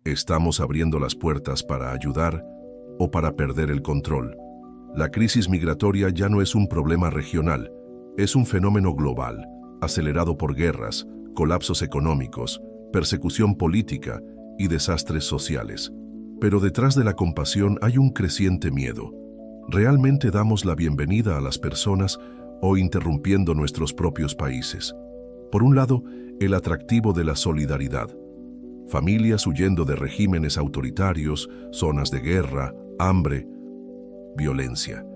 ¿Estamos abriendo las puertas para ayudar o para perder el control? La crisis migratoria ya no es un problema regional, es un fenómeno global, acelerado por guerras, colapsos económicos, persecución política y desastres sociales. Pero detrás de la compasión hay un creciente miedo. ¿Realmente damos la bienvenida a las personas o interrumpiendo nuestros propios países? Por un lado, el atractivo de la solidaridad. Familias huyendo de regímenes autoritarios, zonas de guerra, hambre, violencia.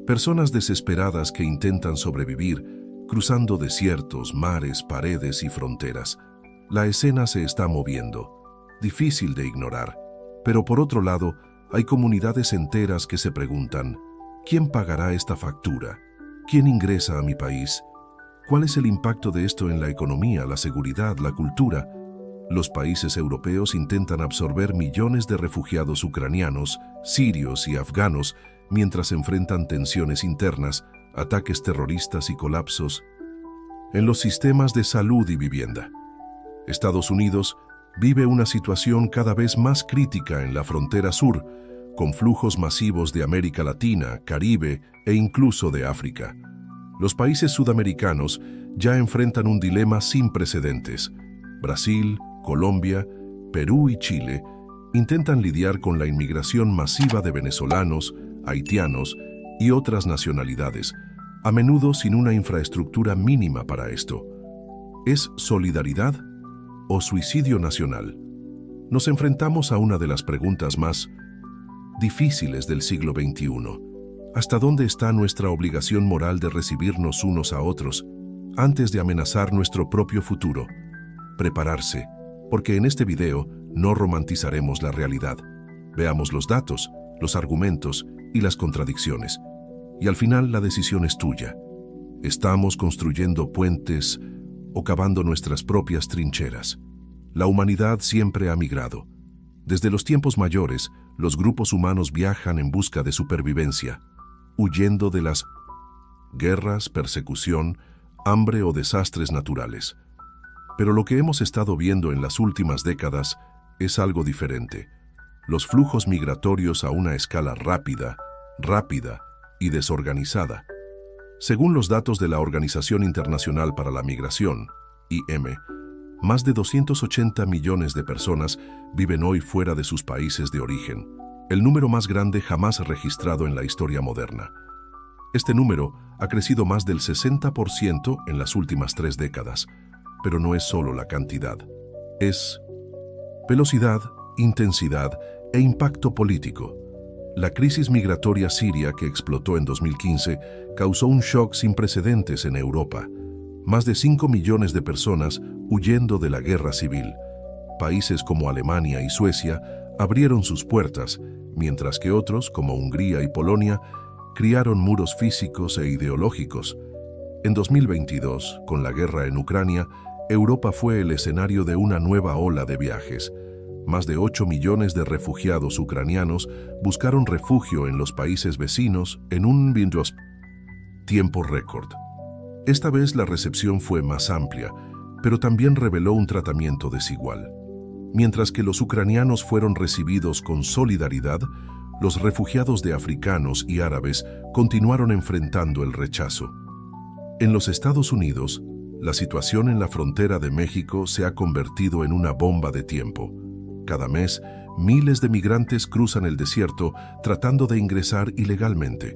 Personas desesperadas que intentan sobrevivir, cruzando desiertos, mares, paredes y fronteras. La escena se está moviendo, difícil de ignorar. Pero por otro lado, hay comunidades enteras que se preguntan, ¿quién pagará esta factura? ¿Quién ingresa a mi país? ¿Cuál es el impacto de esto en la economía, la seguridad, la cultura? Los países europeos intentan absorber millones de refugiados ucranianos, sirios y afganos mientras enfrentan tensiones internas, ataques terroristas y colapsos en los sistemas de salud y vivienda. Estados Unidos vive una situación cada vez más crítica en la frontera sur, con flujos masivos de América Latina, Caribe e incluso de África. Los países sudamericanos ya enfrentan un dilema sin precedentes. Brasil, Colombia, Perú y Chile intentan lidiar con la inmigración masiva de venezolanos, haitianos y otras nacionalidades, a menudo sin una infraestructura mínima para esto. ¿Es solidaridad o suicidio nacional? Nos enfrentamos a una de las preguntas más difíciles del siglo XXI. ¿Hasta dónde está nuestra obligación moral de recibirnos unos a otros antes de amenazar nuestro propio futuro? Prepararse, porque en este video no romantizaremos la realidad. Veamos los datos, los argumentos y las contradicciones. Y al final la decisión es tuya. ¿Estamos construyendo puentes o cavando nuestras propias trincheras? La humanidad siempre ha migrado. Desde los tiempos mayores, los grupos humanos viajan en busca de supervivencia, huyendo de las guerras, persecución, hambre o desastres naturales. Pero lo que hemos estado viendo en las últimas décadas es algo diferente. Los flujos migratorios a una escala rápida y desorganizada. Según los datos de la Organización Internacional para la Migración, IM, más de 280 millones de personas viven hoy fuera de sus países de origen, el número más grande jamás registrado en la historia moderna. Este número ha crecido más del 60% en las últimas 3 décadas, pero no es solo la cantidad. Es velocidad, intensidad e impacto político. La crisis migratoria siria que explotó en 2015 causó un shock sin precedentes en Europa. Más de 5 millones de personas huyendo de la guerra civil. Países como Alemania y Suecia abrieron sus puertas, mientras que otros, como Hungría y Polonia, criaron muros físicos e ideológicos. En 2022, con la guerra en Ucrania, Europa fue el escenario de una nueva ola de viajes. Más de 8 millones de refugiados ucranianos buscaron refugio en los países vecinos en un tiempo récord. Esta vez la recepción fue más amplia, pero también reveló un tratamiento desigual. Mientras que los ucranianos fueron recibidos con solidaridad, los refugiados de africanos y árabes continuaron enfrentando el rechazo. En los Estados Unidos, la situación en la frontera de México se ha convertido en una bomba de tiempo. Cada mes, miles de migrantes cruzan el desierto tratando de ingresar ilegalmente.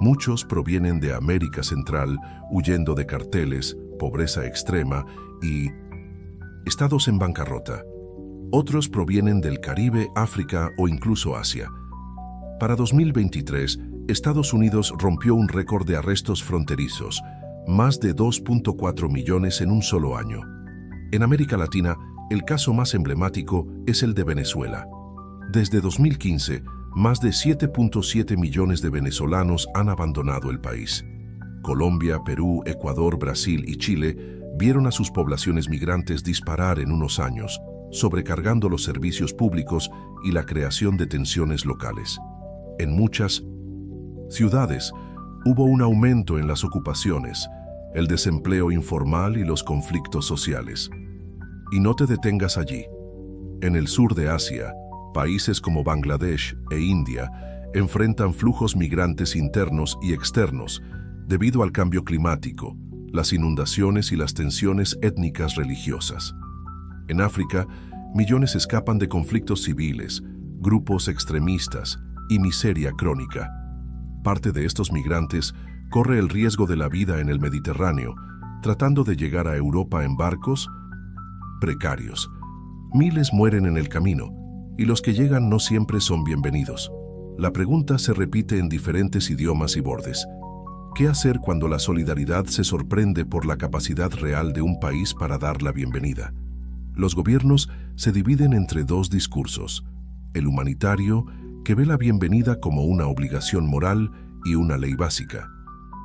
Muchos provienen de América Central, huyendo de carteles, pobreza extrema y estados en bancarrota. Otros provienen del Caribe, África o incluso Asia. Para 2023, Estados Unidos rompió un récord de arrestos fronterizos, más de 2.4 millones en un solo año. En América Latina, el caso más emblemático es el de Venezuela. Desde 2015, más de 7.7 millones de venezolanos han abandonado el país. Colombia, Perú, Ecuador, Brasil y Chile vieron a sus poblaciones migrantes disparar en unos años, sobrecargando los servicios públicos y la creación de tensiones locales. En muchas ciudades hubo un aumento en las ocupaciones, el desempleo informal y los conflictos sociales. Y no te detengas allí. En el sur de Asia, países como Bangladesh e India enfrentan flujos migrantes internos y externos debido al cambio climático, las inundaciones y las tensiones étnicas religiosas. En África, millones escapan de conflictos civiles, grupos extremistas y miseria crónica. Parte de estos migrantes corre el riesgo de la vida en el Mediterráneo, tratando de llegar a Europa en barcos precarios. Miles mueren en el camino, y los que llegan no siempre son bienvenidos. La pregunta se repite en diferentes idiomas y bordes. ¿Qué hacer cuando la solidaridad se sorprende por la capacidad real de un país para dar la bienvenida? Los gobiernos se dividen entre dos discursos: el humanitario, que ve la bienvenida como una obligación moral y una ley básica,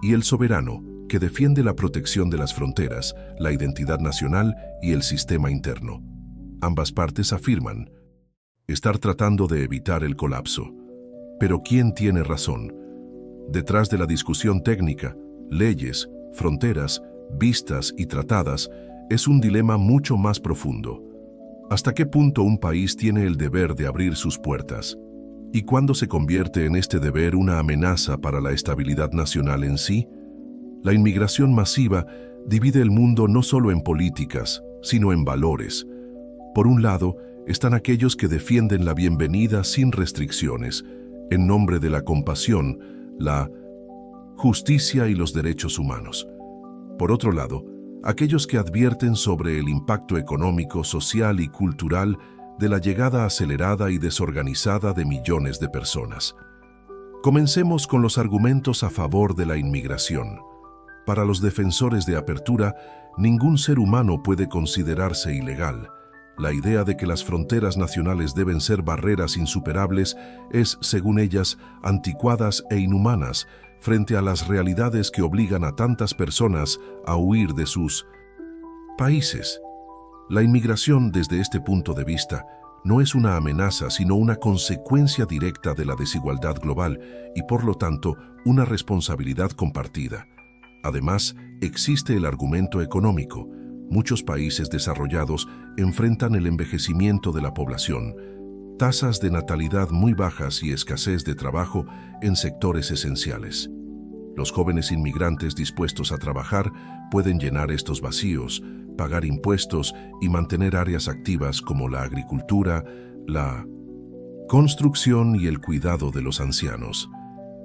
y el soberano, que defiende la protección de las fronteras, la identidad nacional y el sistema interno. Ambas partes afirman estar tratando de evitar el colapso. Pero ¿quién tiene razón? Detrás de la discusión técnica, leyes, fronteras, vistas y tratadas, es un dilema mucho más profundo. ¿Hasta qué punto un país tiene el deber de abrir sus puertas? ¿Y cuándo se convierte en este deber una amenaza para la estabilidad nacional en sí? La inmigración masiva divide el mundo no solo en políticas, sino en valores. Por un lado, están aquellos que defienden la bienvenida sin restricciones, en nombre de la compasión, la justicia y los derechos humanos. Por otro lado, aquellos que advierten sobre el impacto económico, social y cultural de la llegada acelerada y desorganizada de millones de personas. Comencemos con los argumentos a favor de la inmigración. Para los defensores de apertura, ningún ser humano puede considerarse ilegal. La idea de que las fronteras nacionales deben ser barreras insuperables es, según ellas, anticuadas e inhumanas frente a las realidades que obligan a tantas personas a huir de sus países. La inmigración, desde este punto de vista, no es una amenaza, sino una consecuencia directa de la desigualdad global y, por lo tanto, una responsabilidad compartida. Además, existe el argumento económico. Muchos países desarrollados enfrentan el envejecimiento de la población, tasas de natalidad muy bajas y escasez de trabajo en sectores esenciales. Los jóvenes inmigrantes dispuestos a trabajar pueden llenar estos vacíos, pagar impuestos y mantener áreas activas como la agricultura, la construcción y el cuidado de los ancianos.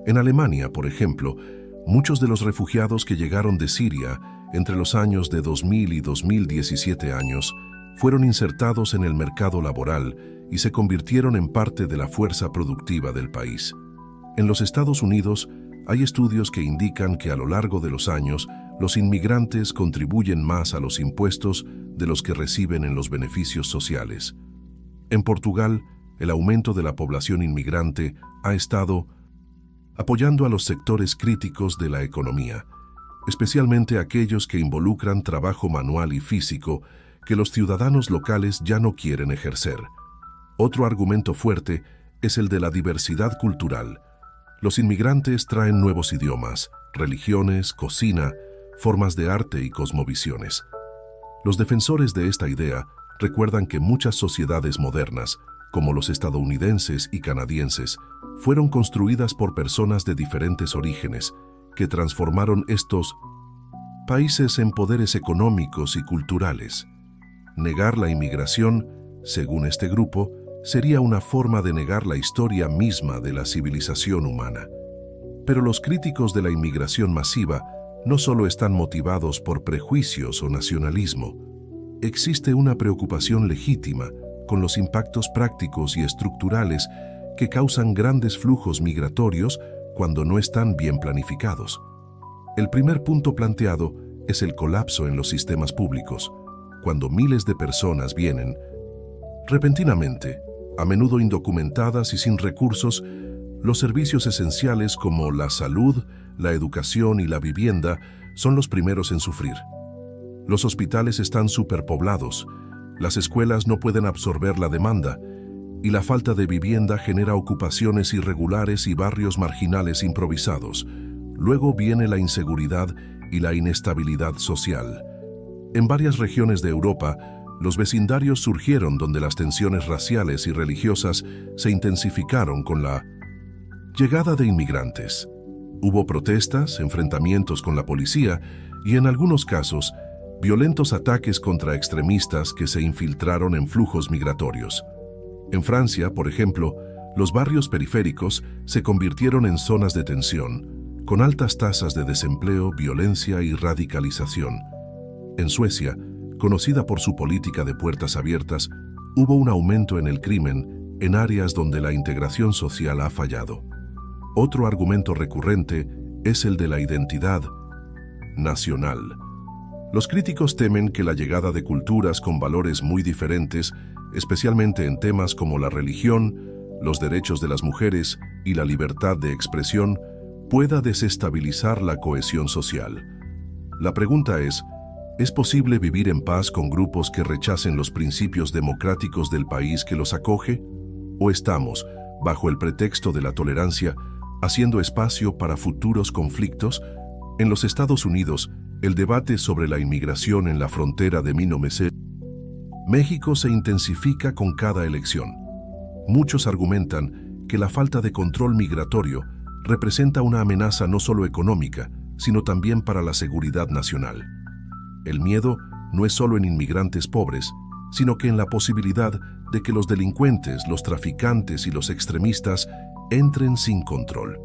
En Alemania, por ejemplo, muchos de los refugiados que llegaron de Siria entre los años de 2000 y 2017 fueron insertados en el mercado laboral y se convirtieron en parte de la fuerza productiva del país. En los Estados Unidos, hay estudios que indican que a lo largo de los años, los inmigrantes contribuyen más a los impuestos de los que reciben en los beneficios sociales. En Portugal, el aumento de la población inmigrante ha estado apoyando a los sectores críticos de la economía, especialmente aquellos que involucran trabajo manual y físico que los ciudadanos locales ya no quieren ejercer. Otro argumento fuerte es el de la diversidad cultural. Los inmigrantes traen nuevos idiomas, religiones, cocina, formas de arte y cosmovisiones. Los defensores de esta idea recuerdan que muchas sociedades modernas, como los estadounidenses y canadienses, fueron construidas por personas de diferentes orígenes, que transformaron estos países en poderes económicos y culturales. Negar la inmigración, según este grupo, sería una forma de negar la historia misma de la civilización humana. Pero los críticos de la inmigración masiva no solo están motivados por prejuicios o nacionalismo. Existe una preocupación legítima con los impactos prácticos y estructurales que causan grandes flujos migratorios cuando no están bien planificados. El primer punto planteado es el colapso en los sistemas públicos. Cuando miles de personas vienen repentinamente, a menudo indocumentadas y sin recursos, los servicios esenciales como la salud, la educación y la vivienda son los primeros en sufrir. Los hospitales están superpoblados, las escuelas no pueden absorber la demanda, y la falta de vivienda genera ocupaciones irregulares y barrios marginales improvisados. Luego viene la inseguridad y la inestabilidad social. En varias regiones de Europa, Los vecindarios surgieron donde las tensiones raciales y religiosas se intensificaron con la llegada de inmigrantes. Hubo protestas, enfrentamientos con la policía y, en algunos casos, violentos ataques contra extremistas que se infiltraron en flujos migratorios. En Francia, por ejemplo, los barrios periféricos se convirtieron en zonas de tensión, con altas tasas de desempleo, violencia y radicalización. En Suecia, conocida por su política de puertas abiertas, hubo un aumento en el crimen en áreas donde la integración social ha fallado. Otro argumento recurrente es el de la identidad nacional. Los críticos temen que la llegada de culturas con valores muy diferentes, especialmente en temas como la religión, los derechos de las mujeres y la libertad de expresión, pueda desestabilizar la cohesión social. La pregunta ¿es posible vivir en paz con grupos que rechacen los principios democráticos del país que los acoge? ¿O estamos, bajo el pretexto de la tolerancia, haciendo espacio para futuros conflictos? En los Estados Unidos, el debate sobre la inmigración en la frontera de México se intensifica con cada elección. Muchos argumentan que la falta de control migratorio representa una amenaza no solo económica, sino también para la seguridad nacional. El miedo no es solo en inmigrantes pobres, sino que en la posibilidad de que los delincuentes, los traficantes y los extremistas entren sin control.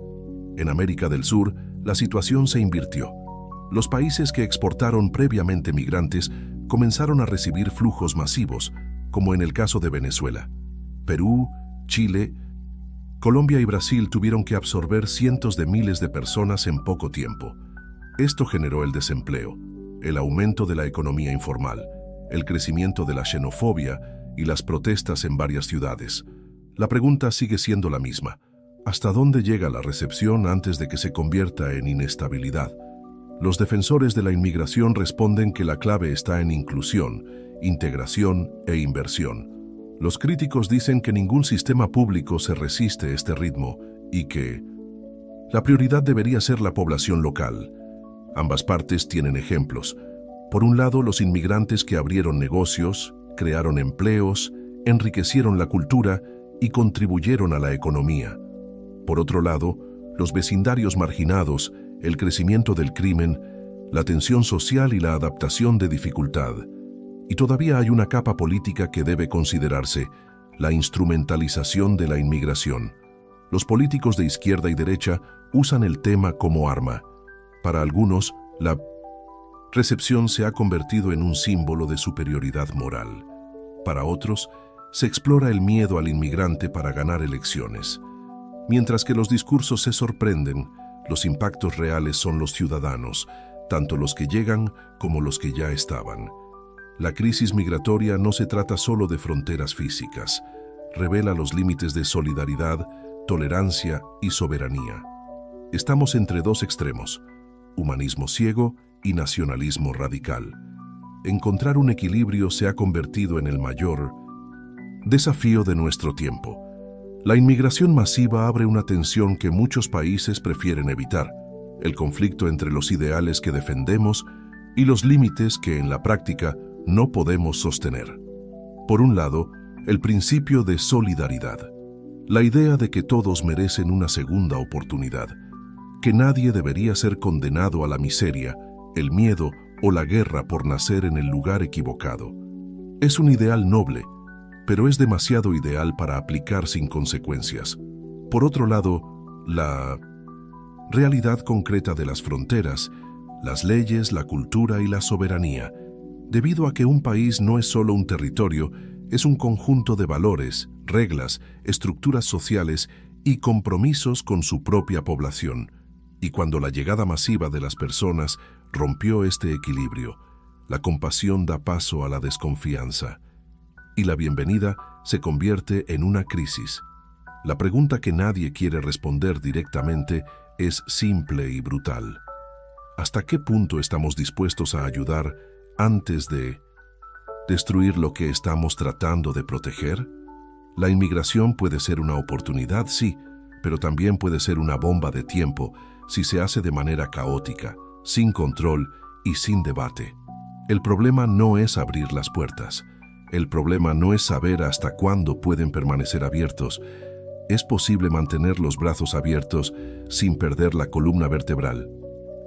En América del Sur, la situación se invirtió. Los países que exportaron previamente migrantes comenzaron a recibir flujos masivos, como en el caso de Venezuela. Perú, Chile, Colombia y Brasil tuvieron que absorber cientos de miles de personas en poco tiempo. Esto generó el desempleo, el aumento de la economía informal, el crecimiento de la xenofobia y las protestas en varias ciudades. La pregunta sigue siendo la misma. ¿Hasta dónde llega la recepción antes de que se convierta en inestabilidad? Los defensores de la inmigración responden que la clave está en inclusión, integración e inversión. Los críticos dicen que ningún sistema público se resiste a este ritmo y que la prioridad debería ser la población local. Ambas partes tienen ejemplos. Por un lado, los inmigrantes que abrieron negocios, crearon empleos, enriquecieron la cultura y contribuyeron a la economía. Por otro lado, los vecindarios marginados, el crecimiento del crimen, la tensión social y la adaptación de dificultad. Y todavía hay una capa política que debe considerarse: la instrumentalización de la inmigración. Los políticos de izquierda y derecha usan el tema como arma. Para algunos, la recepción se ha convertido en un símbolo de superioridad moral. Para otros, se explora el miedo al inmigrante para ganar elecciones. Mientras que los discursos se sorprenden, los impactos reales son los ciudadanos, tanto los que llegan como los que ya estaban. La crisis migratoria no se trata solo de fronteras físicas, revela los límites de solidaridad, tolerancia y soberanía. Estamos entre dos extremos: humanismo ciego y nacionalismo radical. Encontrar un equilibrio se ha convertido en el mayor desafío de nuestro tiempo. La inmigración masiva abre una tensión que muchos países prefieren evitar: el conflicto entre los ideales que defendemos y los límites que en la práctica no podemos sostener. Por un lado, el principio de solidaridad, la idea de que todos merecen una segunda oportunidad, que nadie debería ser condenado a la miseria, el miedo o la guerra por nacer en el lugar equivocado. Es un ideal noble, pero es demasiado ideal para aplicar sin consecuencias. Por otro lado, la realidad concreta de las fronteras, las leyes, la cultura y la soberanía, debido a que un país no es solo un territorio, es un conjunto de valores, reglas, estructuras sociales y compromisos con su propia población. Y cuando la llegada masiva de las personas rompió este equilibrio, la compasión da paso a la desconfianza, y la bienvenida se convierte en una crisis. La pregunta que nadie quiere responder directamente es simple y brutal: ¿hasta qué punto estamos dispuestos a ayudar antes de destruir lo que estamos tratando de proteger? La inmigración puede ser una oportunidad, sí, pero también puede ser una bomba de tiempo si se hace de manera caótica, sin control y sin debate. El problema no es abrir las puertas. El problema no es saber hasta cuándo pueden permanecer abiertos. Es posible mantener los brazos abiertos sin perder la columna vertebral.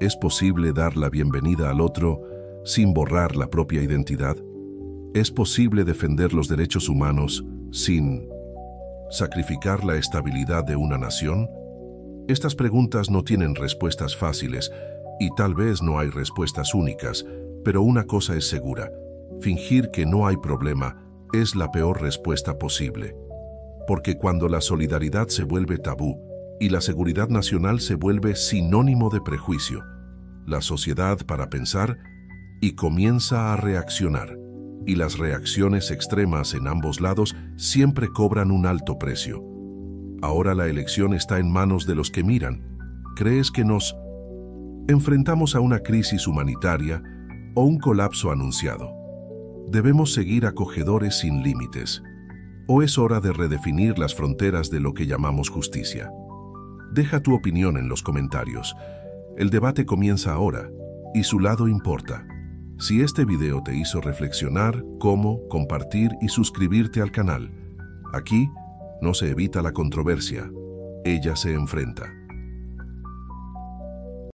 Es posible dar la bienvenida al otro sin borrar la propia identidad. Es posible defender los derechos humanos sin sacrificar la estabilidad de una nación. Estas preguntas no tienen respuestas fáciles y tal vez no hay respuestas únicas, pero una cosa es segura: fingir que no hay problema es la peor respuesta posible. Porque cuando la solidaridad se vuelve tabú y la seguridad nacional se vuelve sinónimo de prejuicio, la sociedad para pensar y comienza a reaccionar. Y las reacciones extremas en ambos lados siempre cobran un alto precio. Ahora la elección está en manos de los que miran. ¿Crees que nos enfrentamos a una crisis humanitaria o un colapso anunciado? ¿Debemos seguir acogedores sin límites? ¿O es hora de redefinir las fronteras de lo que llamamos justicia? Deja tu opinión en los comentarios. El debate comienza ahora y su lado importa. Si este video te hizo reflexionar, compartir y suscribirte al canal. Aquí no se evita la controversia, ella se enfrenta.